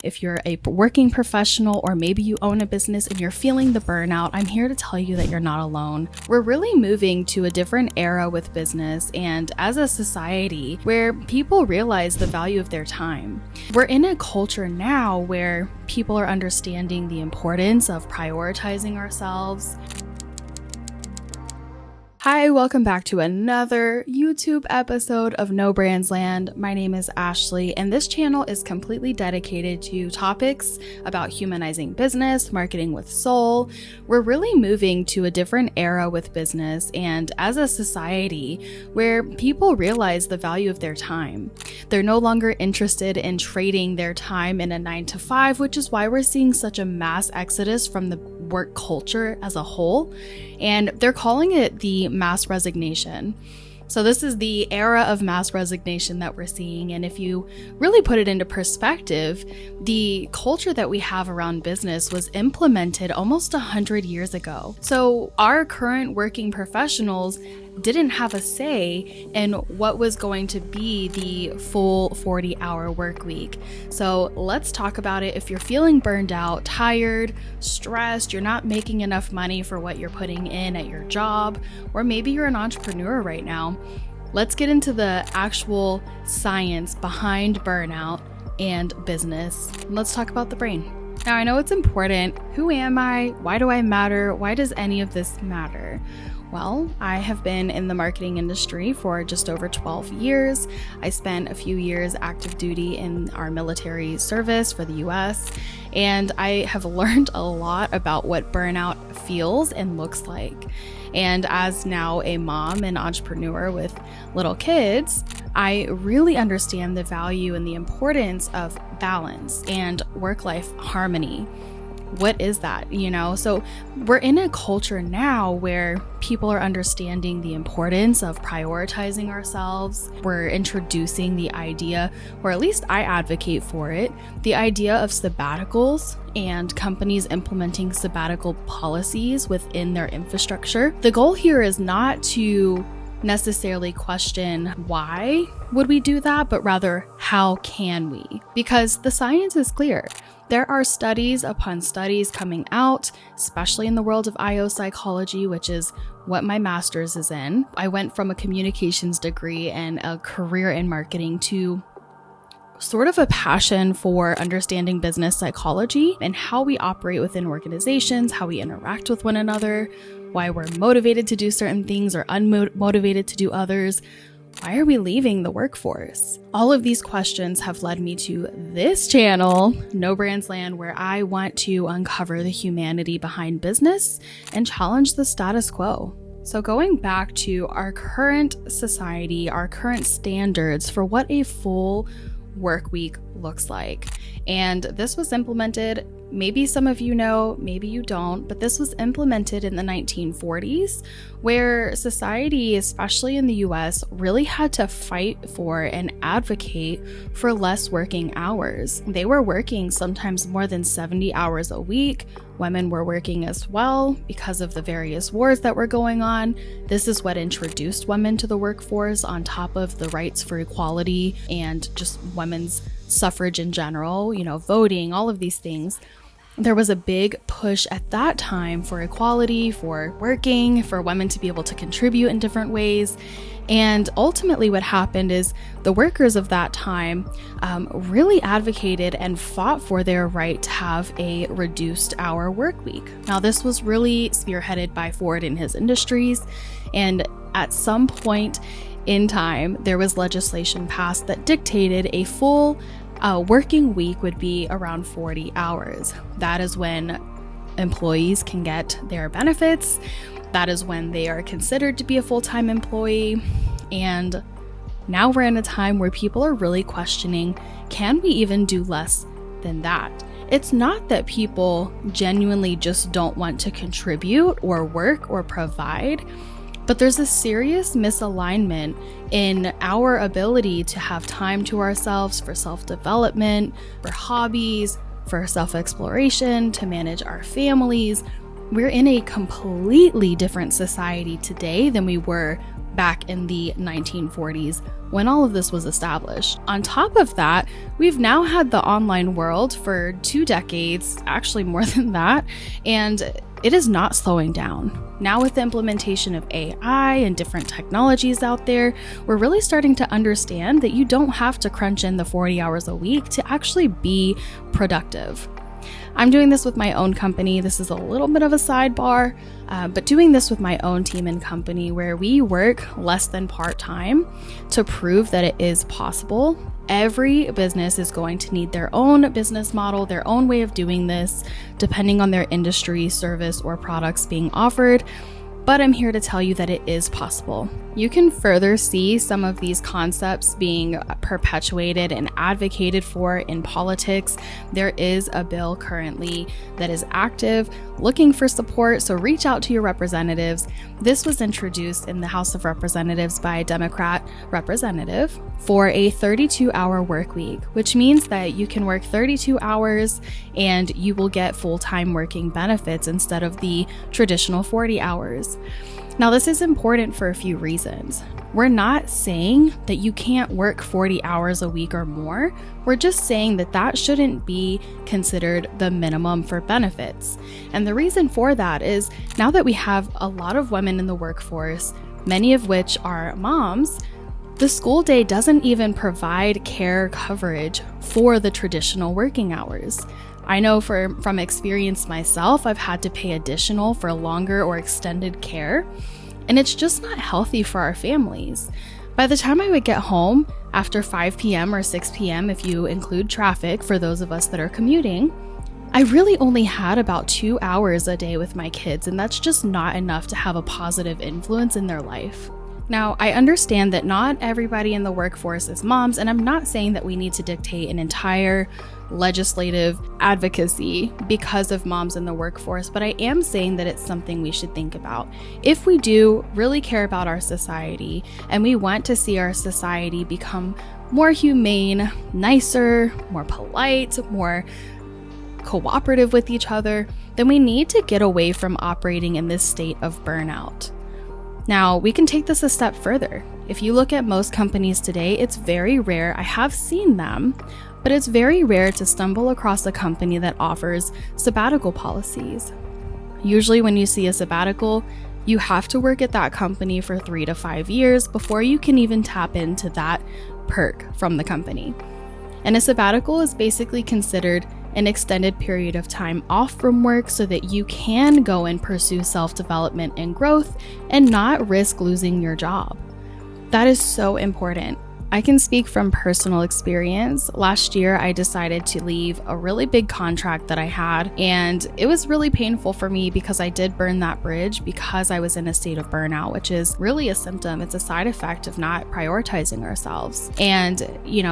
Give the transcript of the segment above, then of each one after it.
If you're a working professional or maybe you own a business and you're feeling the burnout, I'm here to tell you that you're not alone. We're really moving to a different era with business and as a society where people realize the value of their time. We're in a culture now where people are understanding the importance of prioritizing ourselves. Hi, welcome back to another YouTube episode of No Brands Land. My name is Ashley, and this channel is completely dedicated to topics about humanizing business, marketing with soul. We're really moving to a different era with business and as a society where people realize the value of their time. They're no longer interested in trading their time in a 9-to-5, which is why we're seeing such a mass exodus from the work culture as a whole, and they're calling it the mass resignation. So this is the era of mass resignation that we're seeing, and if you really put it into perspective, the culture that we have around business was implemented almost 100 years ago. So our current working professionals didn't have a say in what was going to be the full 40-hour work week. So let's talk about it. If you're feeling burned out, tired, stressed, you're not making enough money for what you're putting in at your job, or maybe you're an entrepreneur right now, let's get into the actual science behind burnout and business. Let's talk about the brain. Now, I know it's important. Who am I? Why do I matter? Why does any of this matter? Well, I have been in the marketing industry for just over 12 years. I spent a few years active duty in our military service for the US, and I have learned a lot about what burnout feels and looks like. And as now a mom and entrepreneur with little kids, I really understand the value and the importance of balance and work-life harmony. What is that? So we're in a culture now where people are understanding the importance of prioritizing ourselves. We're introducing the idea, or at least I advocate for it, the idea of sabbaticals and companies implementing sabbatical policies within their infrastructure. The goal here is not to necessarily question why would we do that, but rather how can we? Because the science is clear. There are studies upon studies coming out, especially in the world of IO psychology, which is what my master's is in. I went from a communications degree and a career in marketing to sort of a passion for understanding business psychology and how we operate within organizations, how we interact with one another, why we're motivated to do certain things or unmotivated to do others. Why are we leaving the workforce? All of these questions have led me to this channel, No Brands Land, where I want to uncover the humanity behind business and challenge the status quo. So going back to our current society, our current standards for what a full work week looks like. And this was implemented, maybe some of you know, maybe you don't, but this was implemented in the 1940s, where society, especially in the US, really had to fight for and advocate for less working hours. They were working sometimes more than 70 hours a week. Women were working as well because of the various wars that were going on. This is what introduced women to the workforce on top of the rights for equality and just women's suffrage in general, voting, all of these things. There was a big push at that time for equality, for working, for women to be able to contribute in different ways. And ultimately what happened is the workers of that time really advocated and fought for their right to have a reduced hour work week. Now, this was really spearheaded by Ford and his industries. And at some point in time, there was legislation passed that dictated a full working week would be around 40 hours. That is when employees can get their benefits. That is when they are considered to be a full-time employee. And now we're in a time where people are really questioning, can we even do less than that? It's not that people genuinely just don't want to contribute or work or provide, but there's a serious misalignment in our ability to have time to ourselves for self-development, for hobbies, for self-exploration, to manage our families. We're in a completely different society today than we were back in the 1940s when all of this was established. On top of that, we've now had the online world for 2 decades, actually more than that, and it is not slowing down. Now with the implementation of AI and different technologies out there, we're really starting to understand that you don't have to crunch in the 40 hours a week to actually be productive. I'm doing this with my own company. This is a little bit of a sidebar, but doing this with my own team and company where we work less than part-time to prove that it is possible. Every business is going to need their own business model, their own way of doing this, depending on their industry, service, or products being offered. But I'm here to tell you that it is possible. You can further see some of these concepts being perpetuated and advocated for in politics. There is a bill currently that is active, looking for support, so reach out to your representatives. This was introduced in the House of Representatives by a Democrat representative for a 32-hour work week, which means that you can work 32 hours and you will get full-time working benefits instead of the traditional 40 hours. Now, this is important for a few reasons. We're not saying that you can't work 40 hours a week or more. We're just saying that that shouldn't be considered the minimum for benefits. And the reason for that is now that we have a lot of women in the workforce, many of which are moms, the school day doesn't even provide care coverage for the traditional working hours. I know from experience myself, I've had to pay additional for longer or extended care, and it's just not healthy for our families. By the time I would get home after 5 p.m. or 6 p.m., if you include traffic for those of us that are commuting, I really only had about 2 hours a day with my kids, and that's just not enough to have a positive influence in their life. Now, I understand that not everybody in the workforce is moms, and I'm not saying that we need to dictate an entire legislative advocacy because of moms in the workforce, but I am saying that it's something we should think about. If we do really care about our society and we want to see our society become more humane, nicer, more polite, more cooperative with each other, then we need to get away from operating in this state of burnout. Now, we can take this a step further. If you look at most companies today, it's very rare, I have seen them, but it's very rare to stumble across a company that offers sabbatical policies. Usually when you see a sabbatical, you have to work at that company for 3 to 5 years before you can even tap into that perk from the company. And a sabbatical is basically considered an extended period of time off from work so that you can go and pursue self-development and growth and not risk losing your job. That is so important. I can speak from personal experience. Last year, I decided to leave a really big contract that I had, and it was really painful for me because I did burn that bridge because I was in a state of burnout, which is really a symptom. It's a side effect of not prioritizing ourselves. And,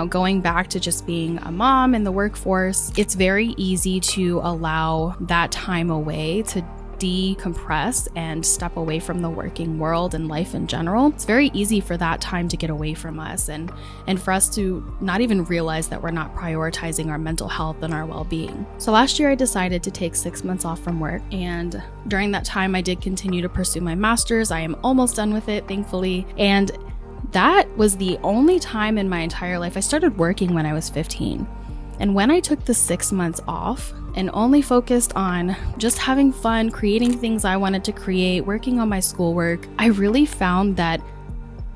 going back to just being a mom in the workforce, it's very easy to allow that time away to decompress and step away from the working world and life in general. It's very easy for that time to get away from us and for us to not even realize that we're not prioritizing our mental health and our well-being. So last year I decided to take 6 months off from work, and during that time I did continue to pursue my master's. I am almost done with it, thankfully, and that was the only time in my entire life. I started working when I was 15. And when I took the 6 months off and only focused on just having fun, creating things I wanted to create, working on my schoolwork, I really found that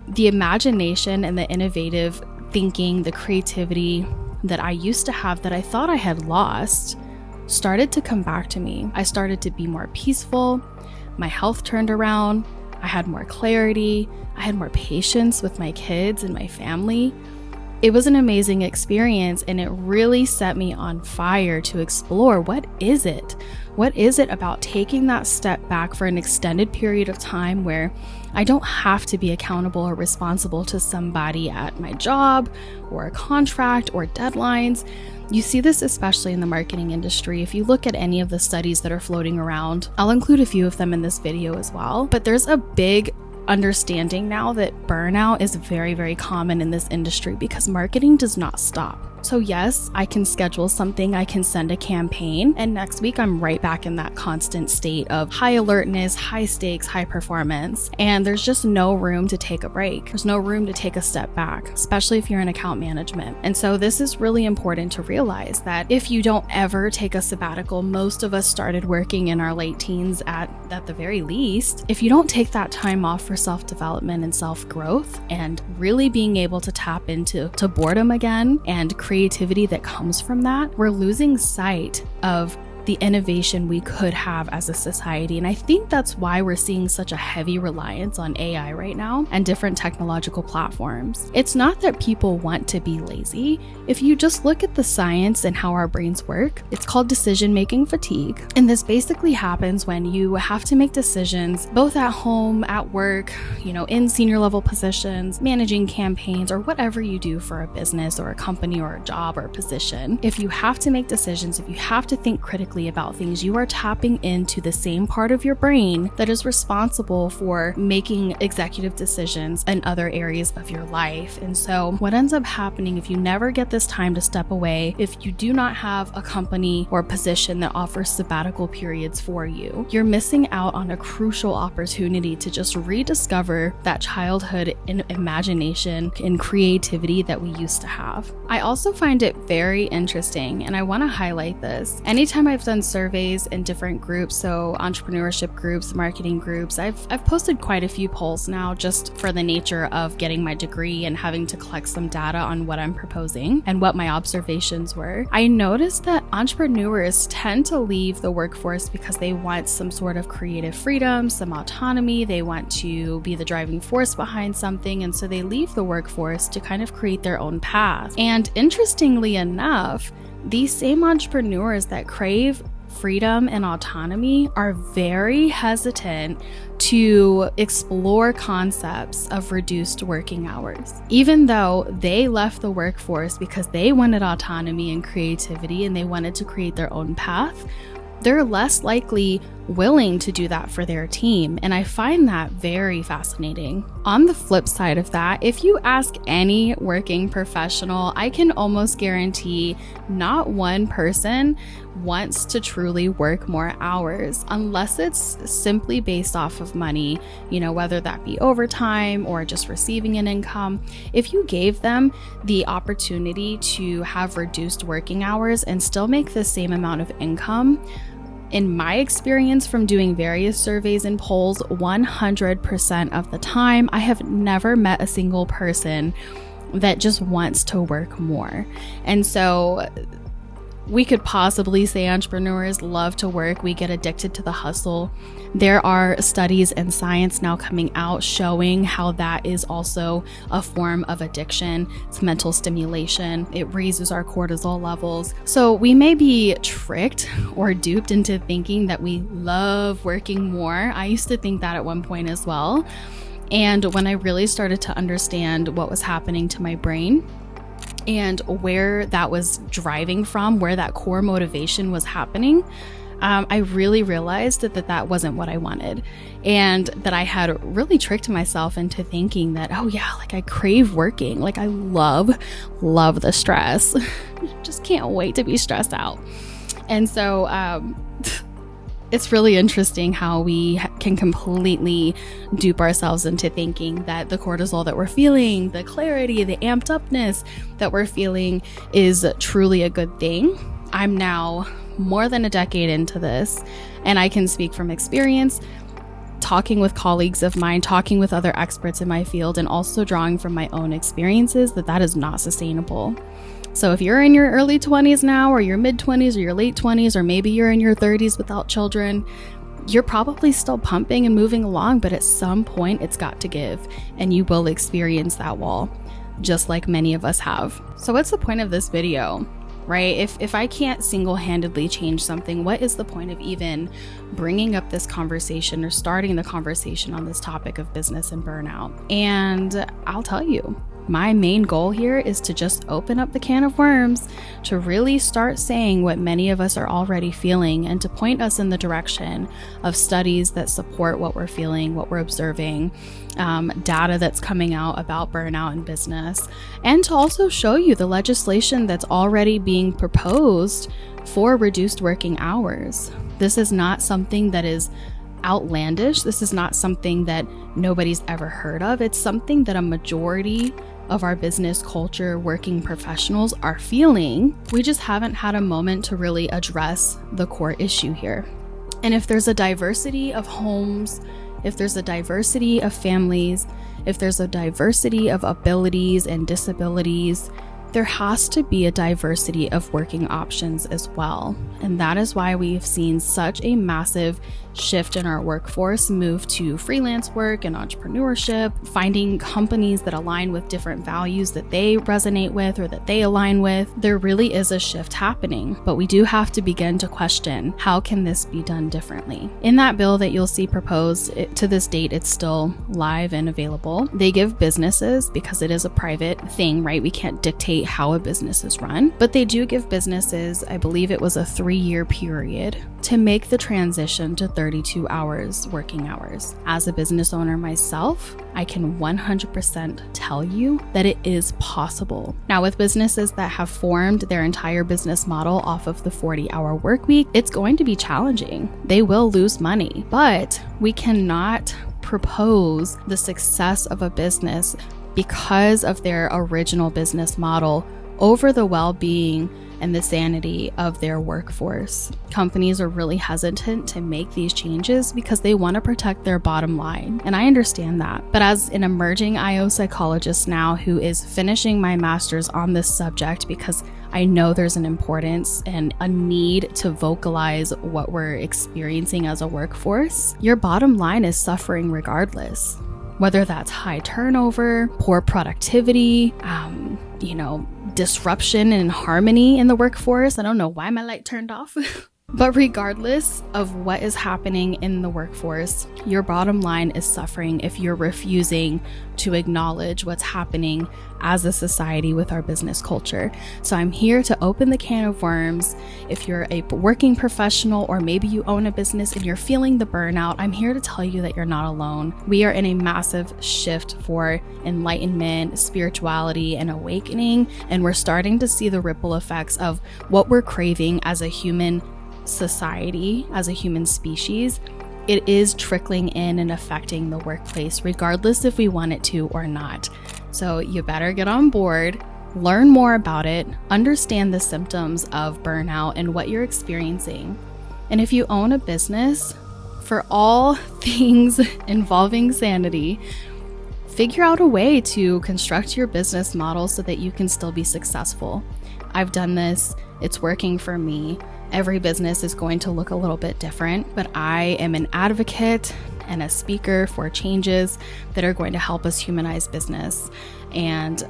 the imagination and the innovative thinking, the creativity that I used to have that I thought I had lost started to come back to me. I started to be more peaceful. My health turned around. I had more clarity. I had more patience with my kids and my family. It was an amazing experience, and it really set me on fire to explore what is it? What is it about taking that step back for an extended period of time where I don't have to be accountable or responsible to somebody at my job or a contract or deadlines? You see this especially in the marketing industry. If you look at any of the studies that are floating around, I'll include a few of them in this video as well, but there's a big understanding now that burnout is very, very common in this industry because marketing does not stop. So yes, I can schedule something, I can send a campaign, and next week I'm right back in that constant state of high alertness, high stakes, high performance. And there's just no room to take a break. There's no room to take a step back, especially if you're in account management. And so this is really important to realize that if you don't ever take a sabbatical, most of us started working in our late teens at the very least. If you don't take that time off for self-development and self-growth and really being able to tap into boredom again and creativity that comes from that, we're losing sight of the innovation we could have as a society. And I think that's why we're seeing such a heavy reliance on AI right now and different technological platforms. It's not that people want to be lazy. If you just look at the science and how our brains work, it's called decision-making fatigue. And this basically happens when you have to make decisions both at home, at work, in senior level positions, managing campaigns, or whatever you do for a business or a company or a job or a position. If you have to make decisions, if you have to think critically about things, you are tapping into the same part of your brain that is responsible for making executive decisions in other areas of your life. And so what ends up happening if you never get this time to step away, if you do not have a company or position that offers sabbatical periods for you, you're missing out on a crucial opportunity to just rediscover that childhood and imagination and creativity that we used to have. I also find it very interesting, and I want to highlight this. Anytime I've done surveys in different groups, so entrepreneurship groups, marketing groups, I've posted quite a few polls now just for the nature of getting my degree and having to collect some data on what I'm proposing and what my observations were. I noticed that entrepreneurs tend to leave the workforce because they want some sort of creative freedom, some autonomy, they want to be the driving force behind something, and so they leave the workforce to kind of create their own path. And interestingly enough, these same entrepreneurs that crave freedom and autonomy are very hesitant to explore concepts of reduced working hours. Even though they left the workforce because they wanted autonomy and creativity and they wanted to create their own path, they're less likely willing to do that for their team. And I find that very fascinating. On the flip side of that, if you ask any working professional, I can almost guarantee not one person wants to truly work more hours unless it's simply based off of money, whether that be overtime or just receiving an income. If you gave them the opportunity to have reduced working hours and still make the same amount of income, in my experience from doing various surveys and polls, 100% of the time, I have never met a single person that just wants to work more. And so we could possibly say entrepreneurs love to work. We get addicted to the hustle. There are studies and science now coming out showing how that is also a form of addiction. It's mental stimulation. It raises our cortisol levels. So we may be tricked or duped into thinking that we love working more. I used to think that at one point as well. And when I really started to understand what was happening to my brain, and where that was driving from, where that core motivation was happening, I really realized that wasn't what I wanted. And that I had really tricked myself into thinking that, oh yeah, I crave working. I love the stress. Just can't wait to be stressed out. And so, it's really interesting how we can completely dupe ourselves into thinking that the cortisol that we're feeling, the clarity, the amped upness that we're feeling is truly a good thing. I'm now more than a decade into this, and I can speak from experience, talking with colleagues of mine, talking with other experts in my field, and also drawing from my own experiences that is not sustainable. So if you're in your early 20s now, or your mid 20s, or your late 20s, or maybe you're in your 30s without children, you're probably still pumping and moving along, but at some point it's got to give, and you will experience that wall, just like many of us have. So what's the point of this video, right? If I can't single-handedly change something, what is the point of even bringing up this conversation or starting the conversation on this topic of business and burnout? And I'll tell you, My main goal here is to just open up the can of worms to really start saying what many of us are already feeling and to point us in the direction of studies that support what we're feeling, what we're observing, data that's coming out about burnout in business, and to also show you the legislation that's already being proposed for reduced working hours. This is not something that is outlandish. This is not something that nobody's ever heard of. It's something that a majority of our business culture working professionals are feeling. We just haven't had a moment to really address the core issue here. And if there's a diversity of homes, if there's a diversity of families, if there's a diversity of abilities and disabilities, there has to be a diversity of working options as well. And that is why we've seen such a massive shift in our workforce move to freelance work and entrepreneurship, finding companies that align with different values that they resonate with or that they align with. There really is a shift happening, but we do have to begin to question, how can this be done differently? In that bill that you'll see proposed, to this date, it's still live and available. They give businesses, because it is a private thing, right? We can't dictate how a business is run, but they do give businesses, I believe it was a 3-year period, to make the transition to 32 hours working hours. As a business owner myself, I can 100% tell you that it is possible. Now, with businesses that have formed their entire business model off of the 40-hour work week, it's going to be challenging. They will lose money, but we cannot propose the success of a business because of their original business model over the well-being and the sanity of their workforce. Companies are really hesitant to make these changes because they want to protect their bottom line. And I understand that. But as an emerging IO psychologist now who is finishing my master's on this subject, because I know there's an importance and a need to vocalize what we're experiencing as a workforce, your bottom line is suffering regardless. Whether that's high turnover, poor productivity, disruption and harmony in the workforce. I don't know why my light turned off. But regardless of what is happening in the workforce, your bottom line is suffering if you're refusing to acknowledge what's happening as a society with our business culture. So I'm here to open the can of worms. If you're a working professional or maybe you own a business and you're feeling the burnout, I'm here to tell you that you're not alone. We are in a massive shift for enlightenment, spirituality, and awakening, and we're starting to see the ripple effects of what we're craving as a human society, as a human species. It is trickling in and affecting the workplace, regardless if we want it to or not. So you better get on board, learn more about it, understand the symptoms of burnout and what you're experiencing. And if you own a business, for all things involving sanity, figure out a way to construct your business model so that you can still be successful. I've done this, it's working for me. Every business is going to look a little bit different, but I am an advocate and a speaker for changes that are going to help us humanize business, and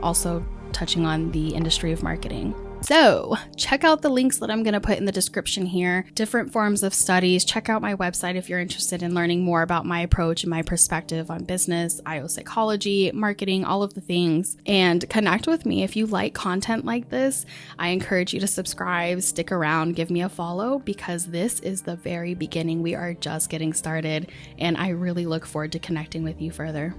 also touching on the industry of marketing. So check out the links that I'm going to put in the description here, different forms of studies. Check out my website if you're interested in learning more about my approach and my perspective on business, IO psychology, marketing, all of the things, and connect with me. If you like content like this, I encourage you to subscribe, stick around, give me a follow, because this is the very beginning. We are just getting started, and I really look forward to connecting with you further.